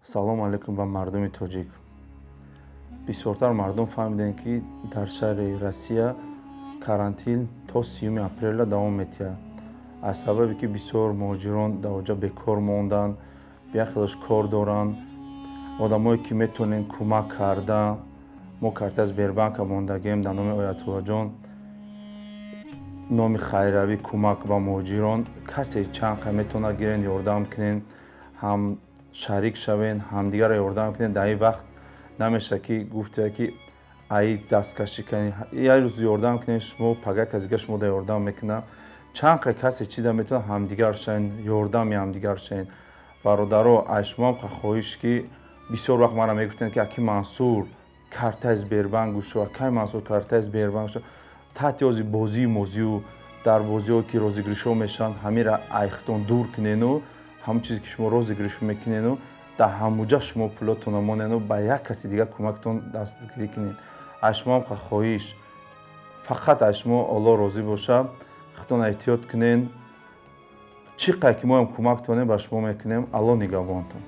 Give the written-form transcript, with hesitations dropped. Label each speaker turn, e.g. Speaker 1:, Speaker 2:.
Speaker 1: Салом алейкум ба мардуми тоҷик. Бисёртар мардум фаҳмидем, ки дар шаҳри Россия карантин то 30 апрел давом метиҳад. Аз сабабе ки бисёр муҳоҷирон дар оҷа бекор монданд, бияхелаш кор доранд, одамое ки метавонем кӯмак карда, мо картаи Сбербанка мондагем дар номи Оятуллаҷон, номи хайравӣ кӯмак ба муҳоҷирон, касе чанд қай метавонад гирен, ёрдам кунен, ҳам шарик шавен, ҳамдигарро ёрдам кунен. Дар ин вақт намеша ки гуфтая ки аи дасткашӣ канед, як рӯз ёрдам кунем, шумо пага казига шумода ёрдам мекунад. Чанд қай касе чида метавонад ҳамдигар шавен, ёрдами ҳамдигар шавен. Бародаро, аз шумоам хоҳиш, ки бисёр вақт мара мегуфтанд, ки аки Мансур картаи Сбербанк гӯшо, акай Мансур картаи Сбербанк гӯшо. таҳти ози бозии мозию дар бозиҳое ки розыгришҳо мешаванд, ҳамира айхтон дур кунену, ҳамон чизе ки шумо розыгриш мекунену, дар ҳамуҷа шумо пулотонро монену, ба як каси дигар кӯмактон дастгирӣ кунед. Аз шумоам хоҳиш, фақат аз шумо Аллоҳ розӣ бошад, худтон эҳтиёт кунед. Чӣ қай ки моам кӯмактонем ба шумо мекунем. Аллоҳ нигаҳбонтон.